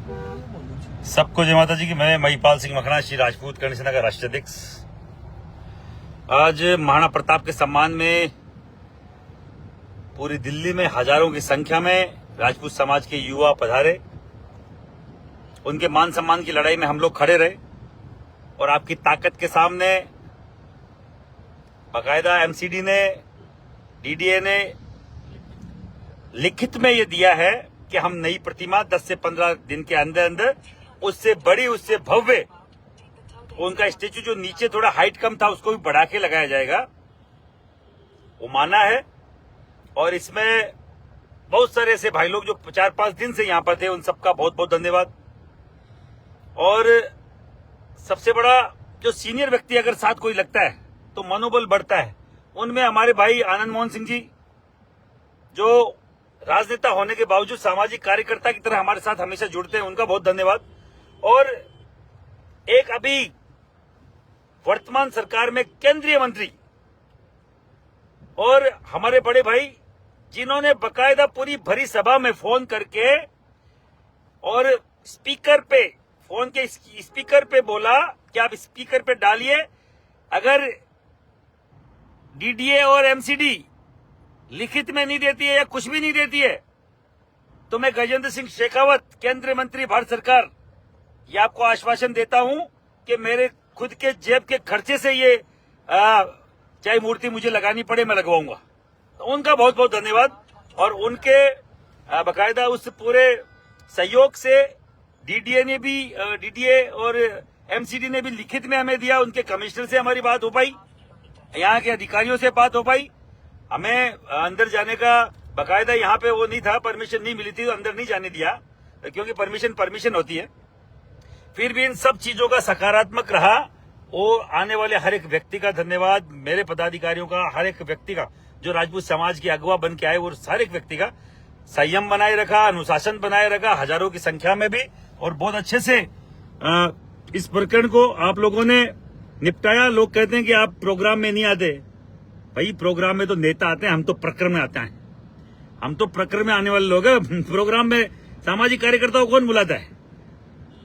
सबको जय माता जी की। मैं महिपाल सिंह मखना, श्री राजपूत कर्ण सेना का राष्ट्रीय अध्यक्ष। आज महाराणा प्रताप के सम्मान में पूरी दिल्ली में हजारों की संख्या में राजपूत समाज के युवा पधारे। उनके मान सम्मान की लड़ाई में हम लोग खड़े रहे और आपकी ताकत के सामने बाकायदा एमसीडी ने, डीडीए ने लिखित में ये दिया है कि हम नई प्रतिमा 10 से 15 दिन के अंदर अंदर उससे बड़ी, उससे भव्य, उनका स्टेचू जो नीचे थोड़ा हाइट कम था उसको भी बढ़ा के लगाया जाएगा, वो माना है। और इसमें बहुत सारे ऐसे भाई लोग जो 4-5 दिन से यहां पर थे, उन सबका बहुत बहुत धन्यवाद। और सबसे बड़ा, जो सीनियर व्यक्ति अगर साथ कोई लगता है तो मनोबल बढ़ता है। उनमें हमारे भाई आनंद मोहन सिंह जी, जो राजनेता होने के बावजूद सामाजिक कार्यकर्ता की तरह हमारे साथ हमेशा जुड़ते हैं, उनका बहुत धन्यवाद। और एक अभी वर्तमान सरकार में केंद्रीय मंत्री और हमारे बड़े भाई, जिन्होंने बकायदा पूरी भरी सभा में फोन करके और स्पीकर पे, फोन के स्पीकर पे बोला कि आप स्पीकर पे डालिए, अगर डीडीए और एमसीडी लिखित में नहीं देती है या कुछ भी नहीं देती है तो मैं गजेंद्र सिंह शेखावत, केंद्रीय मंत्री भारत सरकार, ये आपको आश्वासन देता हूं कि मेरे खुद के जेब के खर्चे से ये चाहे मूर्ति मुझे लगानी पड़े, मैं लगवाऊंगा। तो उनका बहुत बहुत धन्यवाद। और उनके बकायदा उस पूरे सहयोग से डीडीए और एमसीडी ने भी लिखित में हमें दिया। उनके कमिश्नर से हमारी बात हो पाई, यहाँ के अधिकारियों से बात हो पाई। हमें अंदर जाने का बकायदा यहाँ पे वो नहीं था, परमिशन नहीं मिली थी, तो अंदर नहीं जाने दिया, क्योंकि परमिशन होती है। फिर भी इन सब चीजों का सकारात्मक रहा। वो आने वाले हर एक व्यक्ति का धन्यवाद, मेरे पदाधिकारियों का, हर एक व्यक्ति का, जो राजपूत समाज की अगुवा बन के आए, वो हर एक व्यक्ति का संयम बनाए रखा, अनुशासन बनाए रखा, हजारों की संख्या में भी, और बहुत अच्छे से इस प्रकरण को आप लोगों ने निपटाया। लोग कहते हैं कि आप प्रोग्राम में नहीं आते। भाई, प्रोग्राम में तो नेता आते हैं, हम तो प्रकरण में आते हैं। हम तो प्रकरण में आने वाले लोग हैं। प्रोग्राम में सामाजिक कार्यकर्ताओं को कौन बुलाता है?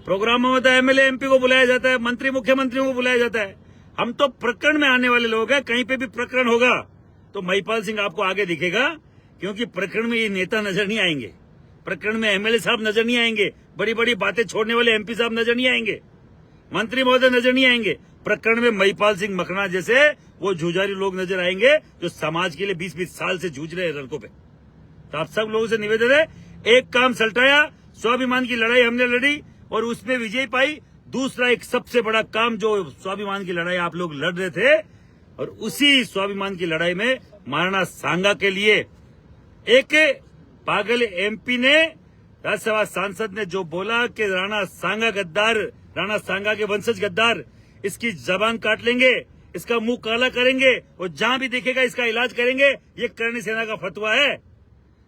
प्रोग्रामों में तो एमएलए एमपी को बुलाया जाता है, मंत्री मुख्यमंत्रियों को बुलाया जाता है। हम तो प्रकरण में आने वाले लोग हैं। कहीं पे भी प्रकरण होगा तो महिपाल सिंह आपको आगे दिखेगा, क्योंकि प्रकरण में ये नेता नजर नहीं आएंगे, प्रकरण में एमएलए साहब नजर नहीं आएंगे, बड़ी बड़ी बातें छोड़ने वाले एमपी साहब नजर नहीं आएंगे, मंत्री महोदय नजर नहीं आएंगे। प्रकरण में महिपाल सिंह मखना जैसे वो जुझारू लोग नजर आएंगे, जो समाज के लिए 20-20 साल से जूझ रहे हैं सड़कों पे। तो आप सब लोगों से निवेदन है, एक काम सल्टाया, स्वाभिमान की लड़ाई हमने लड़ी और उसमें विजय पाई। दूसरा एक सबसे बड़ा काम, जो स्वाभिमान की लड़ाई आप लोग लड़ रहे थे, और उसी स्वाभिमान की लड़ाई में महाराणा सांगा के लिए एक पागल एमपी ने, राज्यसभा सांसद ने जो बोला कि राणा सांगा गद्दार, राणा सांगा के वंशज गद्दार, इसकी जबान काट लेंगे, इसका मुंह काला करेंगे और जहां भी दिखेगा इसका इलाज करेंगे। ये करणी सेना का फतवा है,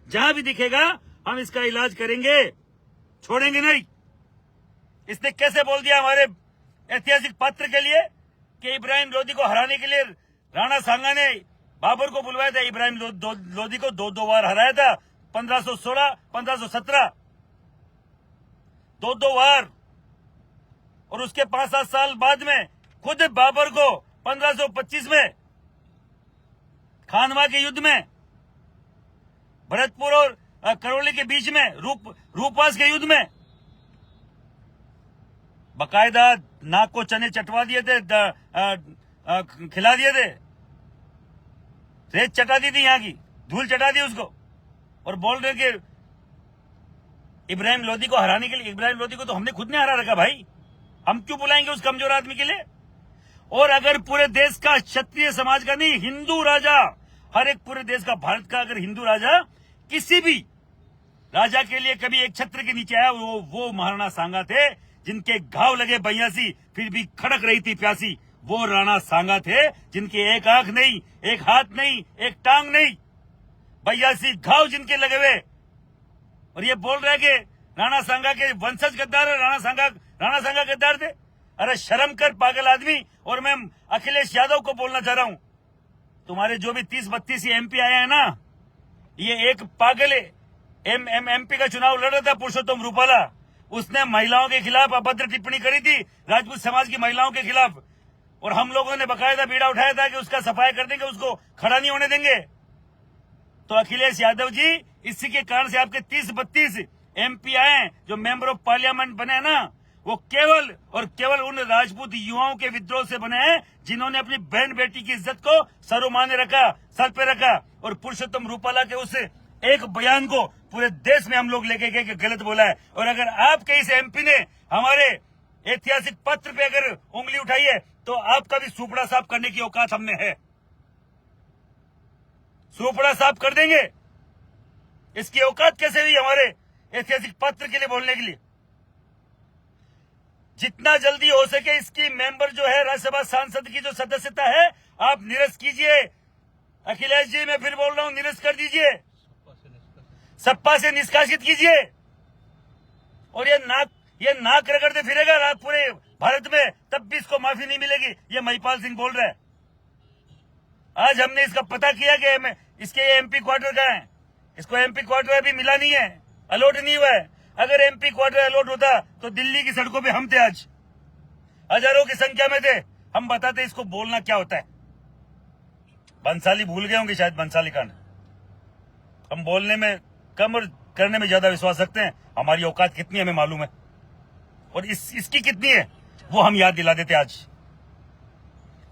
जहां भी दिखेगा हम इसका इलाज करेंगे, छोड़ेंगे नहीं। इसने कैसे बोल दिया हमारे ऐतिहासिक पात्र के लिए कि इब्राहिम लोदी को हराने के लिए राणा सांगा ने बाबर को बुलवाया था। इब्राहिम लोदी को 2 बार हराया था, 1516, 1517, 2 बार। और उसके 5-7 साल बाद में खुद बाबर को 1525 में खानवा के युद्ध में, भरतपुर और करौली के बीच में, रूपवास के युद्ध में बकायदा नाक को चने चटवा दिए थे, खिला दिए थे, रेत चटा दी थी, यहाँ की धूल चटा दी उसको, और बोल रहे कि इब्राहिम लोदी को हराने के लिए। इब्राहिम लोदी को तो हमने खुद ने हरा रखा भाई, हम क्यों बुलाएंगे उस कमजोर आदमी के लिए? और अगर पूरे देश का, क्षत्रिय समाज का नहीं, हिंदू राजा, हर एक पूरे देश का, भारत का अगर हिंदू राजा किसी भी राजा के लिए कभी एक छत्र के नीचे आया, वो महाराणा सांगा थे, जिनके घाव लगे 82 फिर भी खड़क रही थी प्यासी। वो राणा सांगा थे, जिनकी एक आंख नहीं, एक हाथ नहीं, एक टांग नहीं, 82 घाव जिनके लगे हुए। और ये बोल रहे कि राणा सांगा के वंशज गद्दार है, राणा सांगा गद्दार थे। अरे शर्म कर पागल आदमी। और मैं अखिलेश यादव को बोलना चाह रहा हूं, तुम्हारे जो भी 30-32 एमपी आए हैं ना, ये एक पागल एमपी का चुनाव लड़ रहा था, पुरुषोत्तम रूपाला, उसने महिलाओं के खिलाफ अभद्र टिप्पणी करी थी, राजपूत समाज की महिलाओं के खिलाफ, और हम लोगों ने बकायदा बीड़ा उठाया था कि उसका सफाई कर देंगे, उसको खड़ा नहीं होने देंगे। तो अखिलेश यादव जी, इसी के कारण से आपके 30-32 MP आए जो मेंबर ऑफ पार्लियामेंट बने हैं ना, वो केवल और केवल उन राजपूत युवाओं के विद्रोह से बने हैं जिन्होंने अपनी बहन बेटी की इज्जत को सर्वमान्य रखा, सर पे रखा, और पुरुषोत्तम रूपाला के उस एक बयान को पूरे देश में हम लोग लेके गए कि गलत बोला है। और अगर आपके इस MP ने हमारे ऐतिहासिक पत्र पे अगर उंगली उठाई है तो आपका भी सुपड़ा साफ करने की औकात हमने है, सुपड़ा साफ कर देंगे। इसकी औकात कैसे हुई हमारे ऐतिहासिक पत्र के लिए बोलने के लिए? जितना जल्दी हो सके इसकी मेंबर जो है राज्यसभा सांसद की जो सदस्यता है आप निरस्त कीजिए। अखिलेश जी, मैं फिर बोल रहा हूं, निरस्त कर दीजिए, सपा से निष्कासित कीजिए। और ये नाक रगड़ते फिरेगा पूरे भारत में, तब भी इसको माफी नहीं मिलेगी। ये महिपाल सिंह बोल रहा है। आज हमने इसका पता किया कि इसके MP क्वार्टर कहाँ है। इसको MP क्वार्टर अभी मिला नहीं है, अलॉट नहीं हुआ है। अगर MP क्वार्टर अलॉट होता तो दिल्ली की सड़कों पे हम थे, आज हजारों की संख्या में थे, हम बताते इसको बोलना क्या होता है। बंसाली भूल गए होंगे शायद, बंसाली कांड। हम बोलने में कम और करने में ज्यादा विश्वास रखते हैं। हमारी औकात कितनी हमें मालूम है, और इसकी कितनी है वो हम याद दिला देते। आज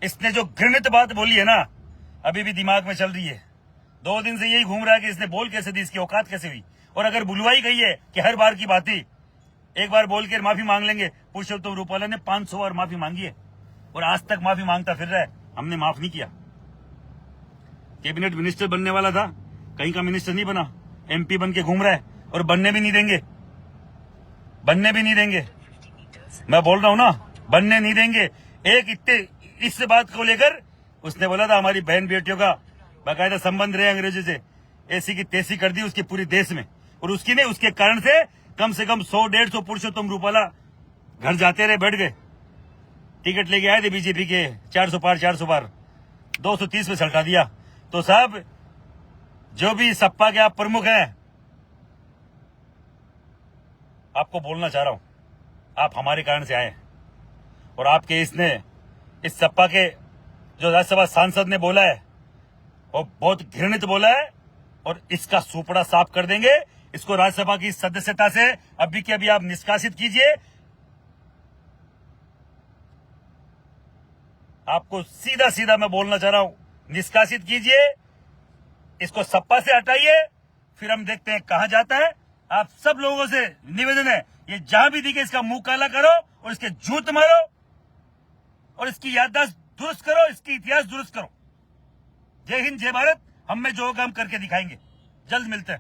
इसने जो घृणित बात बोली है ना, अभी भी दिमाग में चल रही है। 2 दिन से यही घूम रहा है कि इसने बोल कैसे दी, इसकी औकात कैसे हुई। और अगर बुलवाई गई है कि हर बार की बात ही एक बार बोल के माफी मांग लेंगे, पुरुषोत्तम रूपाला ने 500 बार माफी मांगी है और आज तक माफी मांगता फिर रहा है। हमने माफ नहीं किया। कैबिनेट मिनिस्टर बनने वाला था, कहीं का मिनिस्टर नहीं बना, MP बन के घूम रहा है, और बनने भी नहीं देंगे, बनने भी नहीं देंगे। मैं बोल रहा हूं ना, बनने नहीं देंगे। इस बात को लेकर उसने बोला था हमारी बहन बेटियों का बाकायदा संबंध रहे अंग्रेजों से, ऐसी की तैसी कर दी उसके पूरे देश में। और उसकी ने उसके कारण से कम 100-150 पुरुषोत्तम रूपाला घर जाते रहे, बैठ गए। टिकट लेके आए थे बीजेपी के, 400 पार 230 पे सल्टा दिया। तो साहब, जो भी सपा के आप प्रमुख हैं, आपको बोलना चाह रहा हूं, आप हमारे कारण से आए, और आपके इस सपा के जो राज्यसभा सांसद ने बोला है वो बहुत घृणित बोला है, और इसका सुपड़ा साफ कर देंगे। इसको राज्यसभा की सदस्यता से अभी के अभी आप निष्कासित कीजिए। आपको सीधा सीधा मैं बोलना चाह रहा हूं, निष्कासित कीजिए, इसको सपा से हटाइए, फिर हम देखते हैं कहां जाता है। आप सब लोगों से निवेदन है, ये जहां भी दिखे इसका मुंह काला करो और इसके जूत मारो, और इसकी याददाश्त दुरुस्त करो, इसकी इतिहास दुरुस्त करो। जय हिंद, जय भारत। हम में जो होगा हम करके दिखाएंगे। जल्द मिलते हैं।